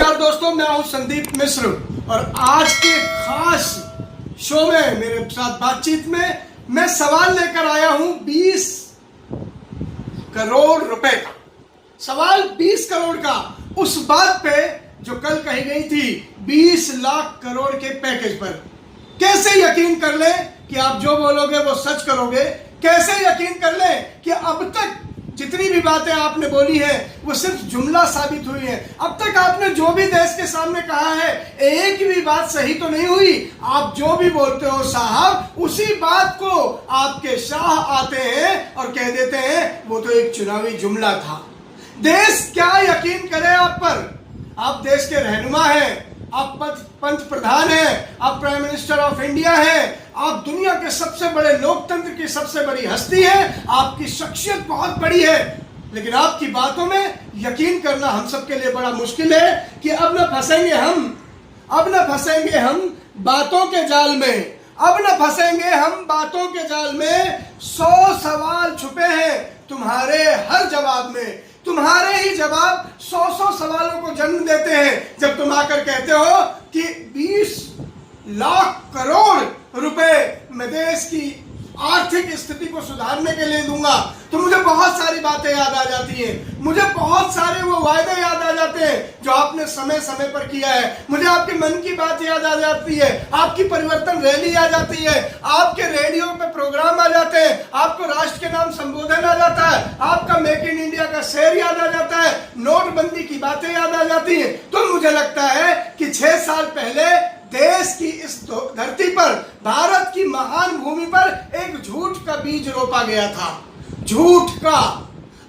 नमस्कार दोस्तों, मैं हूं संदीप मिश्र और आज के खास शो में मेरे साथ बातचीत में मैं सवाल लेकर आया हूं 20 करोड़ रुपए का। सवाल 20 करोड़ का उस बात पे जो कल कही गई थी 20 लाख करोड़ के पैकेज पर। कैसे यकीन कर ले कि आप जो बोलोगे वो सच करोगे? कैसे यकीन कर ले कि अब तक जितनी भी बातें आपने बोली है वो सिर्फ जुमला साबित हुई है? अब तक आपने जो भी देश के सामने कहा है एक भी बात सही तो नहीं हुई। आप जो भी बोलते हो साहब, उसी बात को आपके शाह आते हैं और कह देते हैं वो तो एक चुनावी जुमला था। देश क्या यकीन करे आप पर? आप देश के रहनुमा हैं, आप पंत प्रधान हैं, आप प्राइम मिनिस्टर ऑफ इंडिया हैं, आप दुनिया के सबसे बड़े लोकतंत्र की सबसे बड़ी हस्ती है, आपकी शख्सियत बहुत बड़ी है, लेकिन आपकी बातों में यकीन करना हम सबके लिए बड़ा मुश्किल है कि अब न फंसेंगे हम बातों के जाल में, अब न फंसेंगे हम बातों के जाल में। 100 सवाल छुपे हैं तुम्हारे हर जवाब में। तुम्हारे ही जवाब 100 सवालों को जन्म देते हैं। जब तुम आकर कहते हो कि 20 लाख करोड़ रुपए मैं देश की आर्थिक स्थिति को सुधारने के लिए दूंगा, तो मुझे बहुत सारी बातें याद आ जाती हैं। मुझे बहुत सारे वो वायदे याद आ जाते हैं जो आपने समय समय पर किया है। मुझे आपके मन की बात याद आ जाती है, आपकी परिवर्तन रैली आ जाती है, आपके रेडियो पे प्रोग्राम आ जाते हैं, आपको राष्ट्र के नाम संबोधन आ जाता है, आपका मेक इन इंडिया का शेर याद आ जाता है, नोटबंदी की बातें याद आ जाती है। तो मुझे लगता है कि 6 साल पहले देश की इस धरती पर, भारत की महान भूमि पर एक झूठ का बीज रोपा गया था। झूठ का।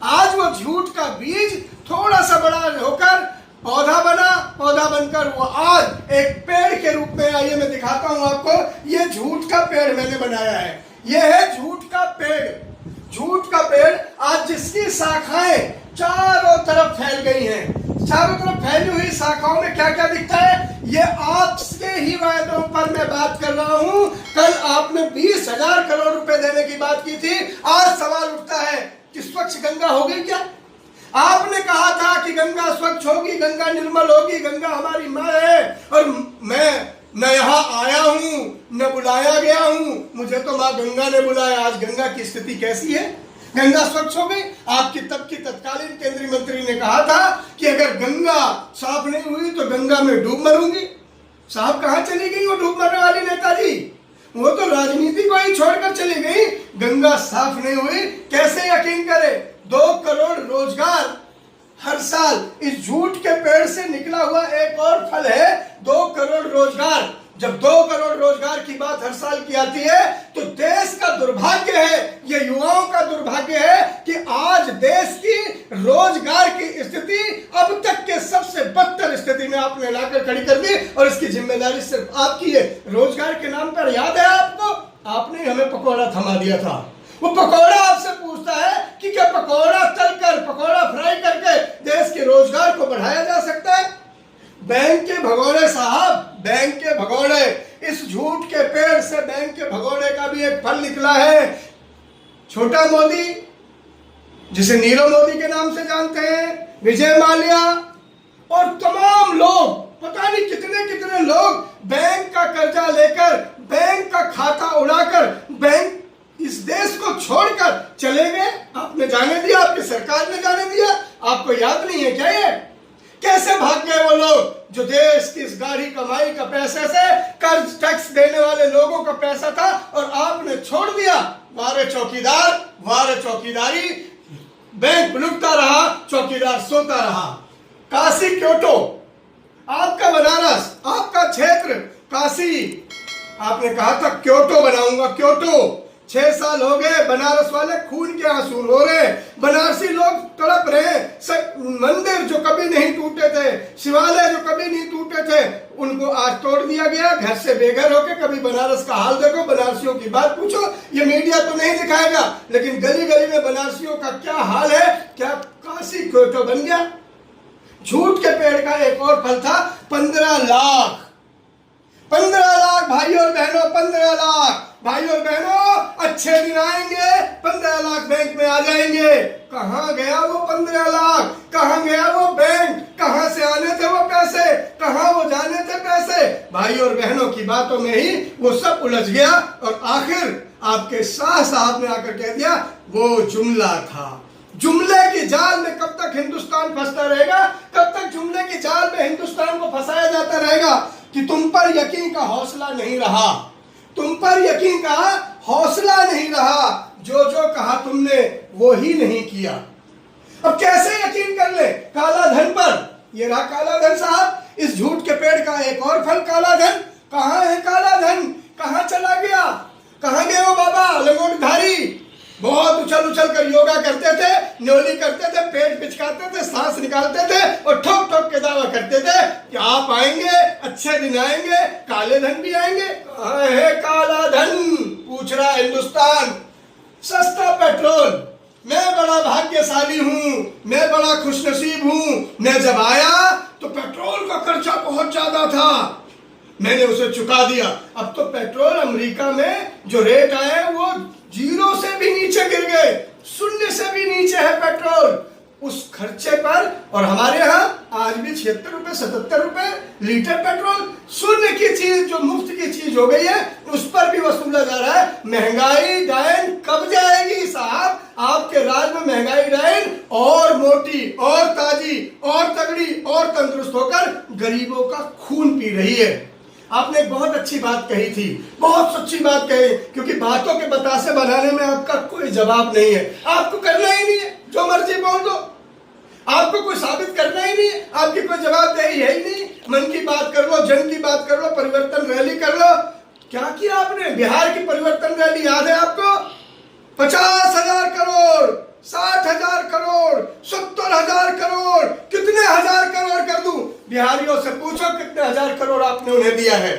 आज वो झूठ का बीज थोड़ा सा बड़ा होकर पौधा बना, पौधा बनकर वो आज एक पेड़ के रूप में, आइए मैं दिखाता हूं आपको। ये झूठ का पेड़ मैंने बनाया है। ये है झूठ का पेड़। झूठ का पेड़ आज जिसकी शाखाएं चारों तरफ फैल गई हैं। चारों तरफ फैली हुई शाखाओं में क्या क्या दिखता है? ये आपके ही वायदों पर मैं बात कर रहा हूं। कल आपने 20,000 करोड़ रुपए देने की बात की थी। आज सवाल उठता है कि स्वच्छ गंगा हो गई क्या? आपने कहा था कि गंगा स्वच्छ होगी, गंगा निर्मल होगी, गंगा हमारी माँ है, और मैं न यहाँ आया हूं न बुलाया गया हूं, मुझे तो माँ गंगा ने बुलाया। आज गंगा की स्थिति कैसी है? गंगा स्वच्छ हो गई? आपकी तब की तत्कालीन केंद्रीय मंत्री ने कहा था कि अगर गंगा साफ नहीं हुई तो गंगा में डूब मरूंगी। साहब कहां चली गई वो डूब मरने वाली नेताजी? वो तो राजनीति को ही छोड़कर चली गई। गंगा साफ नहीं हुई, कैसे यकीन करे? 2 करोड़ रोजगार हर साल इस झूठ के पेड़ से निकला हुआ एक और फल है 2 करोड़ रोजगार। जब 2 करोड़ रोजगार की बात हर साल की आती है तो देश का दुर्भाग्य है, ये युवाओं का दुर्भाग्य है कि आज देश की रोजगार की स्थिति अब तक के सबसे बदतर स्थिति में आपने लाकर खड़ी कर दी, और इसकी जिम्मेदारी सिर्फ आपकी है। रोजगार के नाम पर याद है आपको, आपने हमें पकौड़ा थमा दिया था। वो पकौड़ा आपसे पूछता है कि क्या पकौड़ा तलकर, पकौड़ा फ्राई करके देश के रोजगार को बढ़ाया जा सकता है? बैंक के भगोड़े साहब, बैंक के भगोड़े। इस झूठ के पेड़ से बैंक के भगोड़े का भी एक फल निकला है। छोटा मोदी, जिसे नीरव मोदी के नाम से जानते हैं, विजय माल्या और तमाम लोग, पता नहीं कितने कितने लोग बैंक का कर्जा लेकर, बैंक का खाता उड़ाकर, बैंक इस देश को छोड़कर चले गए। आपने जाने दिया, आपकी सरकार ने जाने दिया। आपको याद नहीं है क्या ये? कैसे भाग गए वो लोग जो देश की इस गाढ़ी कमाई का पैसे से कर्ज टैक्स देने वाले लोगों का पैसा था, और आपने छोड़ दिया। वारे चौकीदार, वारे चौकीदारी। बैंक लुटता रहा, चौकीदार सोता रहा। काशी क्योटो, आपका बनारस, आपका क्षेत्र काशी, आपने कहा था क्योटो बनाऊंगा, क्योटो। 6 साल हो गए, बनारस वाले खून के आंसू रो रहे, बनारसी लोग तड़प रहे। मंदिर जो कभी नहीं टूटे थे, शिवालय जो कभी नहीं टूटे थे, उनको आज तोड़ दिया गया। घर से बेघर होके कभी बनारस का हाल देखो, बनारसियों की बात पूछो। ये मीडिया तो नहीं दिखाएगा, लेकिन गली गली में बनारसियों का क्या हाल है। क्या काशी क्योटो बन गया? झूठ के पेड़ का एक और फल था 15 लाख। 15 लाख भाइयों और बहनों, 15 लाख भाइयों और बहनों। अच्छे दिन आएंगे, 15 लाख बैंक में आ जाएंगे। कहां गया वो 15 लाख? कहां गया वो बैंक? कहां से आने थे वो पैसे? कहां वो जाने थे पैसे? भाई और बहनों की बातों में ही वो सब उलझ गया और आखिर आपके शाह साहब ने आकर कह दिया वो जुमला था। जुमले की जाल में कब तक हिंदुस्तान फंसता रहेगा? कब तक जुमले की जाल में हिंदुस्तान को फंसाया जाता रहेगा कि तुम पर यकीन का हौसला नहीं रहा, तुम पर यकीन का हौसला नहीं रहा, जो जो कहा तुमने वो ही नहीं किया। अब कैसे यकीन कर ले काला धन पर? ये रहा काला धन साहब, इस झूठ के पेड़ का एक और फल काला धन। कहां है काला धन? कहां चला गया? कहां गए वो बाबा लंगोटधारी? बहुत उछल उछल कर योगा करते थे, न्योली करते थे, पेट पिचकाते थे, सांस निकालते थे और ठोक ठोक के दावा करते थे कि आप आएंगे, अच्छे दिन आएंगे, काले धन भी आएंगे। कहां है काला धन? पूछ रहा हिंदुस्तान। सस्ता पेट्रोल, मैं बड़ा भाग्यशाली हूं, मैं बड़ा खुशनसीब हूं, मैं जब आया तो पेट्रोल का खर्चा बहुत ज्यादा था, मैंने उसे चुका दिया। अब तो पेट्रोल अमेरिका में जो रेट आए वो 0 से भी नीचे गिर गए, 0 से भी नीचे है पेट्रोल उस खर्चे पर। और हमारे यहाँ आज भी 76 रुपए 77 रुपए लीटर पेट्रोल, 0 की चीज जो मुफ्त की चीज हो गई है उस पर भी वसूला जा रहा है। महंगाई डायन कब जाएगी साहब? आपके राज में महंगाई डायन और मोटी और ताजी और तगड़ी और तंदुरुस्त होकर गरीबों का खून पी रही है। आपने एक बहुत अच्छी बात कही थी, बहुत सच्ची बात कही, क्योंकि बातों के बतासे बनाने में आपका कोई जवाब नहीं है। आपको करना ही नहीं है, जो मर्जी बोल दो, आपको कोई साबित करना ही नहीं है, आपकी कोई जवाबदेही है ही नहीं। मन की बात कर लो, जन की बात कर लो, परिवर्तन रैली कर लो। क्या किया आपने? बिहार की परिवर्तन रैली याद है आपको? 50,000 करोड़, 60,000 करोड़, 70,000 करोड़, कितने हजार करोड़ कर दूं? बिहारियों से पूछो कितने हजार करोड़ आपने उन्हें दिया है।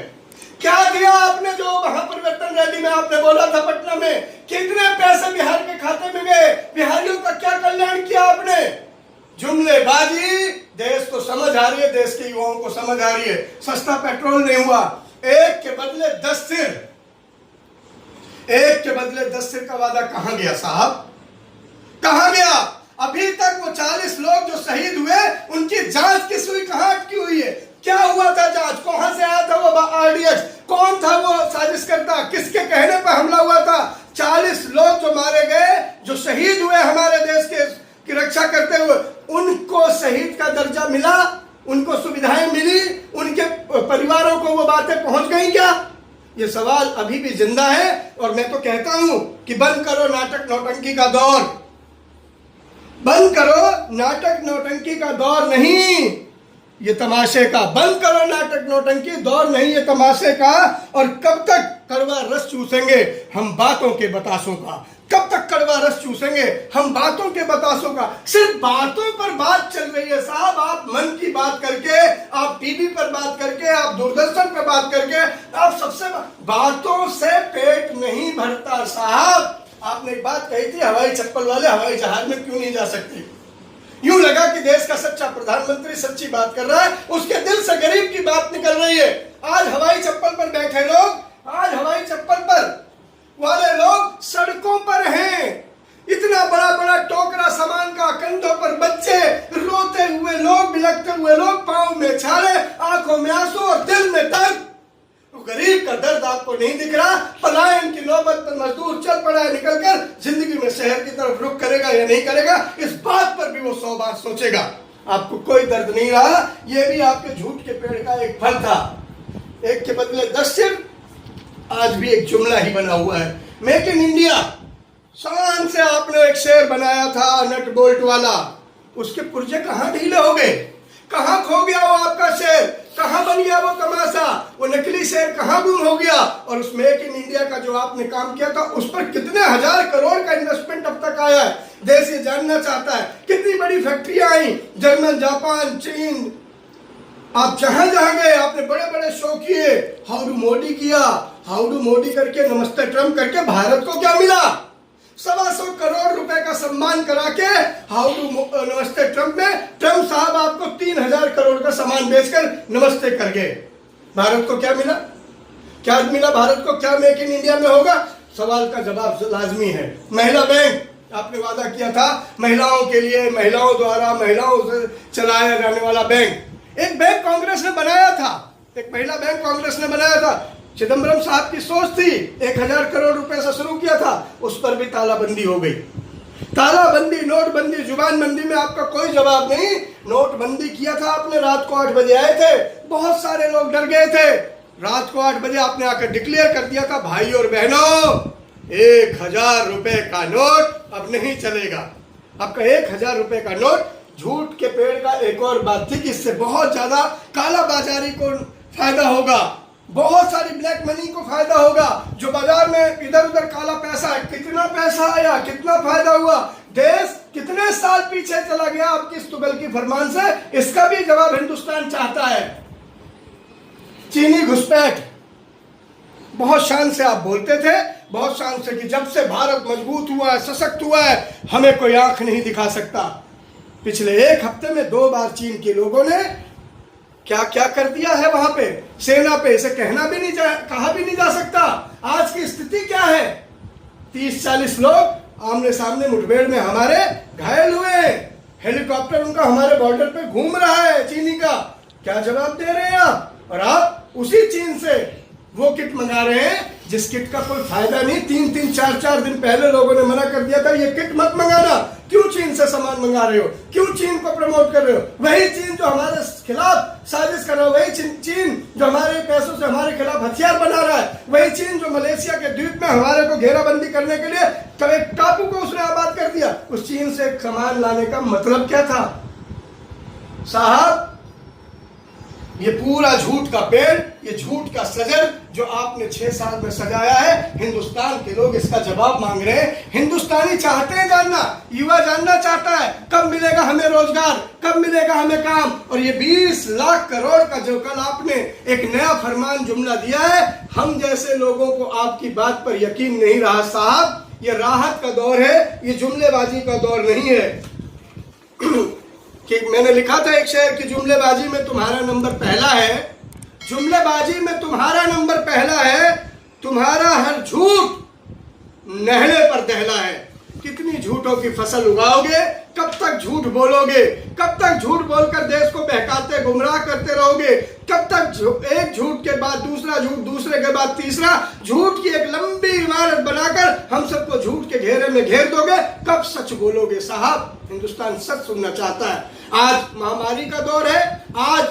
क्या दिया आपने? जो महापरिवर्तन रैली में आपने बोला था पटना में, कितने पैसे बिहार के खाते में गए? बिहारियों का क्या कल्याण किया आपने? जुमलेबाजी देश को समझ आ रही है, देश के युवाओं को समझ आ रही है। सस्ता पेट्रोल नहीं हुआ, एक के बदले 10 सिर, एक के बदले 10 सिर का वादा कहां गया साहब? कहां गया? अभी तक वो 40 लोग जो शहीद हुए उनकी जांच किस हुई? कहां अटकी हुई है? क्या हुआ था जांच? कहां से आया था वो आरडीएक्स? कौन था वो साजिश करता? किसके कहने पर हमला हुआ था? 40 लोग जो मारे गए, जो शहीद हुए हमारे देश की रक्षा करते हुए, उनको शहीद का दर्जा मिला? उनको सुविधाएं मिली? उनके परिवारों को वो बातें पहुंच गई क्या? ये सवाल अभी भी जिंदा है। और मैं तो कहता हूं कि बंद करो नाटक नौटंकी का दौर, बंद करो नाटक नौटंकी का दौर नहीं ये तमाशे का। बंद करो नाटक नौटंकी, दौर नहीं ये तमाशे का। और कब तक कड़वा रस चूसेंगे हम बातों के बतासों का? कब तक कड़वा रस चूसेंगे हम बातों के बतासों का? सिर्फ बातों पर बात चल रही है साहब। आप मन की बात करके, आप टीवी पर बात करके, आप दूरदर्शन पर बात करके, आप सबसे बातों से पेट नहीं भरता साहब। आपने एक बात कही थी, हवाई चप्पल वाले हवाई जहाज में क्यों नहीं जा सकते? यूं लगा कि देश का सच्चा प्रधानमंत्री सच्ची बात कर रहा है, उसके दिल से गरीब की बात निकल रही है। आज हवाई चप्पल पर बैठे लोग, आज हवाई चप्पल पर वाले लोग सड़कों पर हैं। इतना बड़ा बड़ा टोकरा सामान का, कंधों पर बच्चे, रोते हुए लोग, बिलखते हुए लोग, पांव में छाले, आंखों में आंसू और दिल में दर्द। गरीब का दर्द आपको नहीं दिख रहा? पलायन की नौबत पर मजदूर चल पड़ा है निकलकर, जिंदगी में शहर की तरफ रुख करेगा या नहीं करेगा, इस बात पर भी वो 100 बार सोचेगा। आपको कोई दर्द नहीं रहा। ये भी आपके झूठ के पेड़ का एक फल था। एक के बदले 10 सिर, आज भी एक जुमला ही बना हुआ है। मेक इन इंडिया, शान से आपने एक शेर बनाया था नट बोल्ट वाला, उसके पुर्जे कहां ढीले हो गए? कहां खो गया वो आपका शेर? कहां बन गया वो तमाशा? वो नकली शेर कहां गुम हो गया? और उस मेक इन इंडिया का जो आपने काम किया था, उस पर कितने हजार करोड़ का इन्वेस्टमेंट अब तक आया है? देश ये जानना चाहता है। कितनी बड़ी फैक्ट्रियां आई, जर्मन, जापान, चीन, आप जहां जहां गए आपने बड़े बड़े शो किए। हाउ डू मोदी किया, हाउ डू मोदी करके, नमस्ते ट्रम्प करके भारत को क्या मिला? 125 करोड़ रुपए का सम्मान करा के हाउ डू नमस्ते ट्रम्प में ट्रम्प साहब आपको 3,000 करोड़ का सामान बेचकर नमस्ते कर गए। भारत को क्या मिला? क्या मिला भारत को? क्या मेक इन इंडिया में होगा? सवाल का जवाब लाजमी है। महिला बैंक, आपने वादा किया था महिलाओं के लिए, महिलाओं द्वारा, महिलाओं से चलाया जाने वाला बैंक। एक बैंक कांग्रेस ने बनाया था, एक महिला बैंक कांग्रेस ने बनाया था। चिदम्बरम साहब की सोच थी, 1000 करोड़ रुपए से शुरू किया था, उस पर भी तालाबंदी हो गई। तालाबंदी, नोटबंदी, जुबानबंदी में आपका कोई जवाब नहीं। नोटबंदी किया था आपने, रात को 8 बजे आए थे, बहुत सारे लोग डर गए थे। रात को 8 बजे आपने आकर डिक्लेयर कर दिया था, भाई और बहनों 1000 रुपए का नोट अब नहीं चलेगा। आपका 1000 रुपए का नोट झूठ के पेड़ का एक और बात थी कि इससे बहुत ज्यादा काला बाजारी को फायदा होगा, बहुत सारी ब्लैक मनी को फायदा होगा। जो बाजार में इधर उधर काला पैसा है, कितना पैसा आया, कितना फायदा हुआ, देश कितने साल पीछे चला गया आपकी इस तुगलकी फरमान से, इसका भी जवाब हिंदुस्तान चाहता है। चीनी घुसपैठ, बहुत शान से आप बोलते थे, बहुत शान से कि जब से भारत मजबूत हुआ है, सशक्त हुआ है, हमें कोई आंख नहीं दिखा सकता। पिछले एक हफ्ते में 2 बार चीन के लोगों ने क्या क्या कर दिया है वहां पे, सेना पे, इसे कहा भी नहीं जा सकता। आज की स्थिति क्या है, 30-40 लोग आमने सामने मुठभेड़ में हमारे घायल हुए, हेलीकॉप्टर उनका हमारे बॉर्डर पे घूम रहा है चीनी का। क्या जवाब दे रहे हैं आप? और आप उसी चीन से वो किट मंगा रहे हैं जिस किट का कोई फायदा नहीं। 3-3, 4-4 दिन पहले लोगों ने मना कर दिया था ये किट मत मंगाना। क्यों चीन से सामान मंगा रहे हो, क्यों चीन को प्रमोट कर रहे हो? वही चीन जो हमारे खिलाफ साजिश कर रहा है, वही चीन जो हमारे पैसों से हमारे खिलाफ हथियार बना रहा है, वही चीन जो मलेशिया के द्वीप में हमारे को घेराबंदी करने के लिए तब एक टापू को उसने आबाद कर दिया। उस चीन से सामान लाने का मतलब क्या था साहब? ये पूरा झूठ का पेड़, ये झूठ का सजर जो आपने 6 साल में सजाया है, हिंदुस्तान के लोग इसका जवाब मांग रहे हैं। हिंदुस्तानी चाहते हैं जानना, युवा जानना चाहता है कब मिलेगा हमें रोजगार, कब मिलेगा हमें काम। और ये 20 लाख करोड़ का जो कल आपने एक नया फरमान जुमला दिया है, हम जैसे लोगों को आपकी बात पर यकीन नहीं रहा साहब। ये राहत का दौर है, ये जुमलेबाजी का दौर नहीं है। कि मैंने लिखा था एक शेर की जुमलेबाजी में तुम्हारा नंबर पहला है, जुमलेबाजी में तुम्हारा नंबर पहला है, तुम्हारा हर झूठ नहले पर दहला है। कितनी झूठों की फसल उगाओगे, कब तक झूठ बोलोगे, कब तक झूठ बोलकर देश को बहकाते गुमराह करते रहोगे, कब तक एक झूठ के बाद दूसरा झूठ, दूसरे के बाद तीसरा झूठ की एक लंबी इमारत बनाकर हम सबको झूठ के घेरे में घेर दोगे, कब सच बोलोगे साहब? हिंदुस्तान सच सुनना चाहता है। आज महामारी का दौर है, आज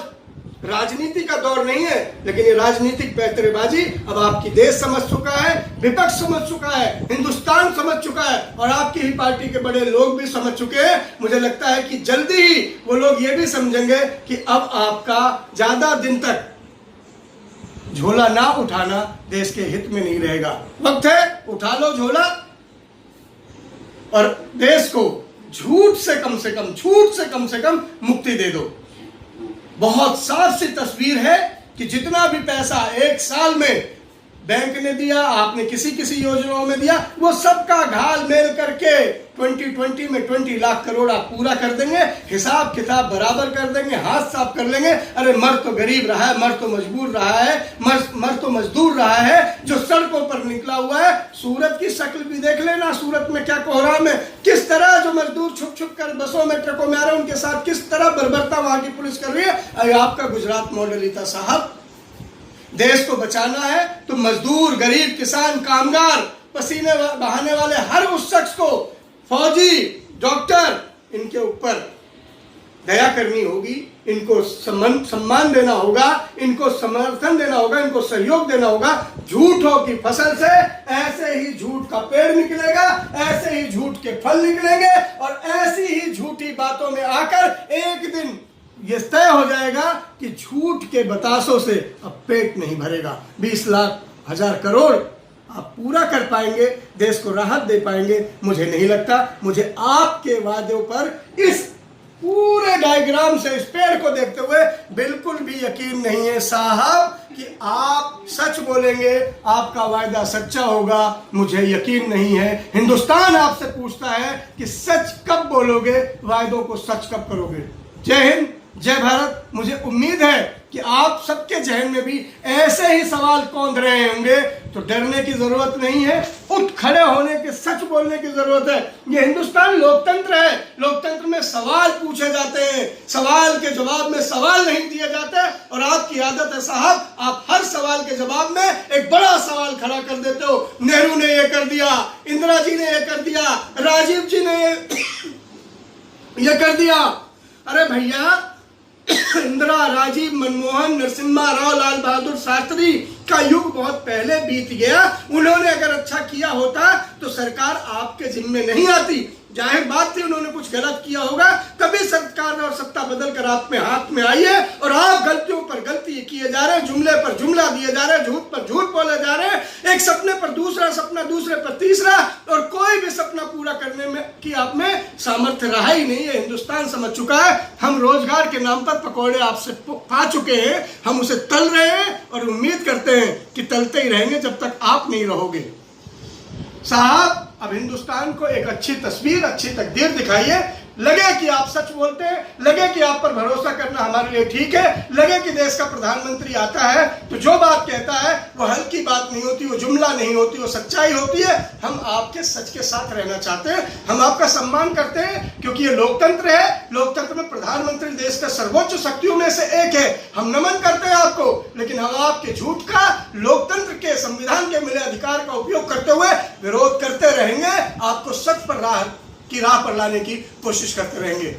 राजनीति का दौर नहीं है, लेकिन ये राजनीतिक पैतरेबाजी अब आपकी देश समझ चुका है, विपक्ष समझ चुका है, हिंदुस्तान समझ चुका है और आपकी ही पार्टी के बड़े लोग भी समझ चुके हैं। मुझे लगता है कि जल्दी ही वो लोग ये भी समझेंगे कि अब आपका ज्यादा दिन तक झोला ना उठाना देश के हित में नहीं रहेगा। वक्त है उठा लो झोला और देश को झूठ से कम से कम मुक्ति दे दो। बहुत साफ सी तस्वीर है कि जितना भी पैसा एक साल में बैंक ने दिया, आपने किसी योजनाओं में दिया, वो सबका घाल मेल करके 2020 में 20 लाख करोड़ आप पूरा कर देंगे, हिसाब किताब बराबर कर देंगे, हाथ साफ कर लेंगे। अरे मर तो गरीब रहा है, मर तो मजबूर रहा है, मर तो मजदूर रहा है जो सड़कों पर निकला हुआ है। सूरत की शक्ल भी देख लेना, सूरत में क्या कोहराम है, किस तरह जो मजदूर छुप कर बसों में, ट्रकों में आ रहे हैं, उनके साथ किस तरह बर्बरता वहां की पुलिस कर रही है। अरे आपका गुजरात मॉडल ही था साहब। देश को बचाना है तो मजदूर, गरीब, किसान, कामगार, पसीने बहाने वाले हर उस शख्स को, फौजी, डॉक्टर, इनके ऊपर दया करनी होगी, इनको सम्मान देना होगा, इनको समर्थन देना होगा, इनको सहयोग देना होगा। झूठों की फसल से ऐसे ही झूठ का पेड़ निकलेगा, ऐसे ही झूठ के फल निकलेंगे और ऐसी ही झूठी बातों में आकर एक दिन ये तय हो जाएगा कि झूठ के बतासों से अब पेट नहीं भरेगा। 20 लाख 1000 करोड़ आप पूरा कर पाएंगे, देश को राहत दे पाएंगे? मुझे नहीं लगता। मुझे आपके वादों पर इस पूरे डायग्राम से, इस पेड़ को देखते हुए बिल्कुल भी यकीन नहीं है साहब कि आप सच बोलेंगे, आपका वायदा सच्चा होगा। मुझे यकीन नहीं है। हिंदुस्तान आपसे पूछता है कि सच कब बोलोगे, वायदों को सच कब करोगे? जय हिंद, जय भारत। मुझे उम्मीद है कि आप सबके जहन में भी ऐसे ही सवाल कौंध रहे होंगे, तो डरने की जरूरत नहीं है, उठ खड़े होने के, सच बोलने की जरूरत है। ये हिंदुस्तान लोकतंत्र है, लोकतंत्र में सवाल पूछे जाते हैं, सवाल के जवाब में सवाल नहीं दिए जाते। और आपकी आदत है साहब, आप हर सवाल के जवाब में एक बड़ा सवाल खड़ा कर देते हो। नेहरू ने ये कर दिया, इंदिरा जी ने ये कर दिया, राजीव जी ने ये कर दिया। अरे भैया, इंदिरा, राजीव, मनमोहन, नरसिम्हा राव, लाल बहादुर शास्त्री का युग बहुत पहले बीत गया। उन्होंने अगर अच्छा किया होता तो सरकार आपके जिम्मे नहीं आती। जाहिर बात थी उन्होंने कुछ गलत किया होगा, तभी सरकार और सत्ता बदल कर आप में हाथ में आई है। और आप गलतियों पर गलती किए जा रहे हैं, जुमले पर जुमला दिए जा रहे हैं, झूठ पर झूठ बोले जा रहे हैं, एक सपने पर दूसरा सपना, दूसरे पर तीसरा, और कोई भी सपना पूरा करने में की आप में सामर्थ्य रहा ही नहीं है। हिंदुस्तान समझ चुका है, हम रोजगार के नाम पर पकौड़े आपसे पा चुके हैं, हम उसे तल रहे हैं और उम्मीद करते हैं कि तलते ही रहेंगे जब तक आप नहीं रहोगे। साहब, अब हिंदुस्तान को एक अच्छी तस्वीर, अच्छी तकदीर दिखाइए। लगे कि आप सच बोलते हैं, लगे कि आप पर भरोसा करना हमारे लिए ठीक है, लगे कि देश का प्रधानमंत्री आता है तो जो बात कहता है वो हल्की बात नहीं होती, वो जुमला नहीं होती, वो सच्चाई होती है। हम आपके सच के साथ रहना चाहते हैं, हम आपका सम्मान करते हैं, क्योंकि ये लोकतंत्र है। लोकतंत्र में प्रधानमंत्री देश का सर्वोच्च शक्तियों में से एक है। हम नमन करते हैं आपको, लेकिन हम आपके झूठ का, लोकतंत्र के, संविधान के मिले अधिकार का उपयोग करते हुए विरोध करते रहेंगे। आपको सच पर राह पर लाने की कोशिश करते रहेंगे।